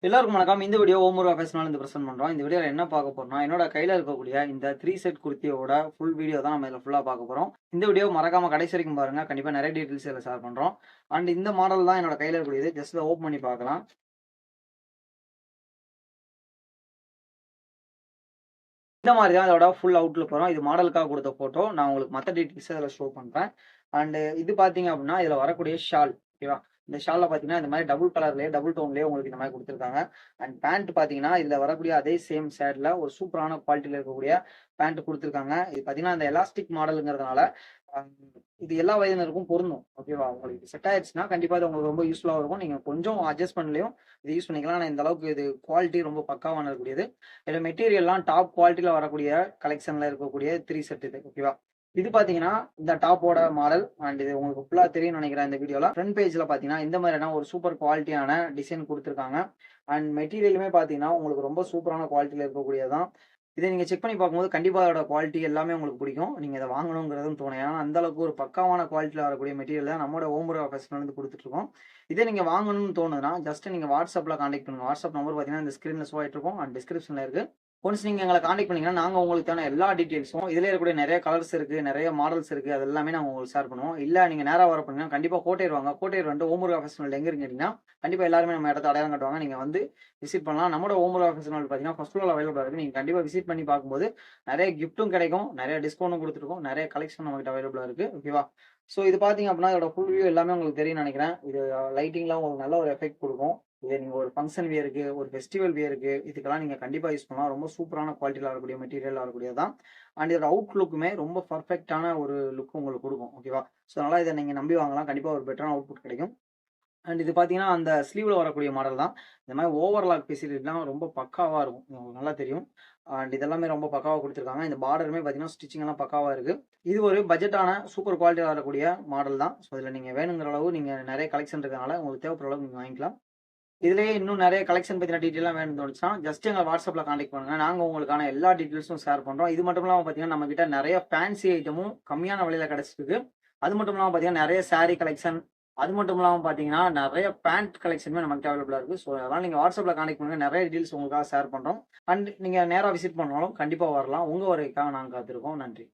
எல்லாருக்கும் வணக்கம். இந்த வீடியோ ஓமுருகா ஃபேஷனால இருந்து பிரசன்ட் பண்றோம். இந்த வீடியோல என்ன பார்க்க போறோம்னா, என்னோட கையில இருக்கக்கூடிய இந்த 3 செட் குர்த்தியோட ஃபுல் வீடியோ தான் நம்ம இதுல ஃபுல்லா பார்க்க போறோம். இந்த வீடியோ மறக்காம கடைசி வரைக்கும் பாருங்க. கண்டிப்பா நிறைய டீடைல்ஸ் இதுல ஷேர் பண்றோம். அண்ட் இந்த மாடல் தான் என்னோட கையில இருக்கக்கூடியது. ஜஸ்ட் இத ஓப்பன் பண்ணி பார்க்கலாம். இந்த மாரி தான் இதோட ஃபுல் அவுட்லுக் வரும். இது மாடலுக்காக குடுத்த ஃபோட்டோ. நான் உங்களுக்கு மத்த டீடைல்ஸ் இதுல ஷோ பண்றேன். அண்ட் இது பார்த்தீங்க அப்டின்னா, இதுல வரக்கூடிய ஷால் ஓகேவா? இந்த ஷால்ல பார்த்தீங்கன்னா, இந்த மாரி டபுள் கலர்லயே, டபுள் டோன்லயே உங்களுக்கு இந்த மாரி குடுத்துருக்காங்க. அண்ட் பேண்ட் பார்த்தீங்கன்னா, இதுல வரக்கூடிய அதே சேம் ஷேட்ல ஒரு சூப்பரான குவாலிட்டில இருக்கக்கூடிய பேண்ட் குடுத்துருக்காங்க. இது பார்த்தீங்கன்னா, அந்த எலாஸ்டிக் மாடல்ங்கிறதுனால, அ இது எல்லா வயதினருக்கும் பொருந்தும். ஓகேவா? உங்களுக்கு செட் ஆயிருச்சுன்னா, கண்டிப்பா இது உங்களுக்கு ரொம்ப யூஸ்ஃபுல்லா இருக்கும். நீங்க கொஞ்சம் அட்ஜஸ்ட்மென்ட்லயும் இத யூஸ் பண்ணிக்கலாம். ஆனா இந்த அளவுக்கு இது குவாலிட்டி ரொம்ப பக்காவான இருக்கக்கூடியது. இதுல மெட்டீரியல்லாம் டாப் குவாலிட்டில வரக்கூடிய கலெக்ஷன்ல இருக்கக்கூடிய 3 செட் இது. ஓகேவா? இது பார்த்தீங்கன்னா, இந்த டாப்போட மாடல் அண்ட் இது உங்களுக்கு ஃபுல்லா தெரியும்னு நெனைக்கிறேன் இந்த வீடியோல. ஃப்ரண்ட் பேஜ்ல பார்த்தீங்கன்னா, இந்த மாதிரியான ஒரு சூப்பர் குவாலிட்டியான டிசைன் குடுத்துருக்காங்க. அண்ட் மெட்டீரியலுமே பார்த்தீங்கன்னா, உங்களுக்கு ரொம்ப சூப்பரான குவாலிட்டில இருக்கக்கூடியது தான். இத நீங்க செக் பண்ணி பார்க்கும்போது கண்டிப்பா அதோட குவாலிட்டி எல்லாமே உங்களுக்கு பிடிக்கும். நீங்க இத வாங்கணுங்கிறதும் தோணும். ஏன்னா, அந்த அளவுக்கு ஒரு பக்காவான குவாலிட்டில வரக்கூடிய மெட்டீரியல் தான் நம்மோட ஓமுருகா ஃபேஷன்ல இருந்து குடுத்துட்டுருக்கோம். இதே நீங்க வாங்கணும்னு தோணுதுன்னா, ஜஸ்ட் நீங்க WhatsAppல கான்டாக்ட் பண்ணுங்க. WhatsApp நம்பர் பார்த்தீங்கன்னா, இந்த ஸ்க்ரீன்ல ஷோ ஆயிட்டு இருக்கும். அண்ட் டிஸ்கிரிப்ஷன்ல இருக்கு. ஒன்ஸ் நீங்க எங்கள கான்டாக்ட் பண்ணீங்கன்னா, நாங்க உங்களுக்கு தேவையான எல்லா டீட்டெயில்ஸும் இதிலே இருக்கக்கூடிய நெறைய கலர்ஸ் இருக்கு, நெறைய மாடல்ஸ் இருக்கு. அது எல்லாமே நாங்க உங்களுக்கு ஷேர் பண்ணுவோம். இல்ல நீங்க நேரா வர போனீங்கன்னா, கண்டிப்பா கோட்டையூர் வாங்க. கோட்டையூர் வந்துட்டு ஓமுருகா ஃபெஸ்டிவல் எங்க இருக்குன்னு கேட்டீங்கன்னா, கண்டிப்பா எல்லாருமே நம்ம இடத்த அடையாளம் காட்டுவாங்க. நீங்க வந்து விசிட் பண்ணலாம். நம்மோட ஓமுருகா ஃபெஸ்டிவல் பார்த்தீங்கன்னா, ஃபர்ஸ்ட் ஃப்ளோர்ல அவைலபிளா இருக்கு. நீங்க கண்டிப்பா விசிட் பண்ணி பார்க்கும்போது, நெறைய கிஃப்ட்டும் கிடைக்கும். நெறைய டிஸ்கவுண்டும் குடுத்துருக்கோம். நெறைய கலெக்ஷன் நம்மகிட்ட அவைலபிளா இருக்கு. ஓகேவா? ஸோ இது பார்த்தீங்க அப்படின்னா, இதோட ஃபுல் வியூ எல்லாமே உங்களுக்கு தெரியும்னு நெனைக்கிறேன். இது லைட்டிங்லாம் உங்களுக்கு நல்ல ஒரு எஃபெக்ட் குடுக்கும். இத நீங்க ஒரு ஃபங்ஷன் வியருக்கு, ஒரு ஃபெஸ்டிவல் வியருக்கு இதுக்கெல்லாம் நீங்க கண்டிப்பா யூஸ் பண்ணலாம். ரொம்ப சூப்பரான குவாலிட்டில வரக்கூடிய மெட்டீரியல் வரக்கூடியது தான். அண்ட் இதோட அவுட்லுக்குமே ரொம்ப பெர்ஃபெக்ட்டான ஒரு லுக் உங்களுக்கு குடுக்கும். ஓகேவா? ஸோ அதனால இத நீங்க நம்பி வாங்கலாம். கண்டிப்பா ஒரு பெட்டரான அவுட்புட் கிடைக்கும். அண்ட் இது பார்த்தீங்கன்னா, அந்த ஸ்லீவ்ல வரக்கூடிய மாடல் தான். இந்த மாரி ஓவர்லாக் ஃபெசிலிட்டிலாம் ரொம்ப பக்காவா இருக்கும். உங்களுக்கு நல்லா தெரியும். அண்ட் இதெல்லாமே ரொம்ப பக்காவா குடுத்துருக்காங்க. இந்த பார்டருமே பார்த்தீங்கன்னா, ஸ்டிச்சிங் எல்லாம் பக்காவா இருக்கு. இது ஒரு பட்ஜெட்டான சூப்பர் குவாலிட்டில வரக்கூடிய மாடல் தான். ஸோ இதுல நீங்க வேணுங்கிற அளவு நீங்க நெறைய கலெக்ஷன் இருக்கனால உங்களுக்கு தேவைப்படுற அளவுக்கு நீங்க வாங்கிக்கலாம். இதுலயே இன்னும் நெறைய கலெக்ஷன் பத்தின டீட்டெயில்லாம் வேணும்னு தோணுச்சுன்னா, ஜஸ்ட் எங்க WhatsAppல கான்டாக்ட் பண்ணுங்க. நாங்க உங்களுக்கான எல்லா டீட்டெயில்ஸும் ஷேர் பண்றோம். இது மட்டும் இல்லாம பார்த்தீங்கன்னா, நம்மகிட்ட நெறைய ஃபேன்சி ஐட்டமும் கம்மியான விலையில கிடைச்சிருக்கு. அது மட்டும் இல்லாம பார்த்தீங்கன்னா, நெறைய சாரி கலெக்ஷன், அது மட்டும் இல்லாம பார்த்தீங்கன்னா, நெறைய பேண்ட் கலெக்ஷனுமே நம்மகிட்ட அவைலபிளா இருக்கு. ஸோ அதனால நீங்க WhatsAppல கான்டாக்ட் பண்ணுங்க. நெறைய டீட்டெயில்ஸ் உங்களுக்காக ஷேர் பண்றோம். அண்ட் நீங்க நேரா விசிட் பண்ணாலும் கண்டிப்பா வரலாம். உங்க வருகைக்காக நாங்க காத்திருக்கோம். நன்றி.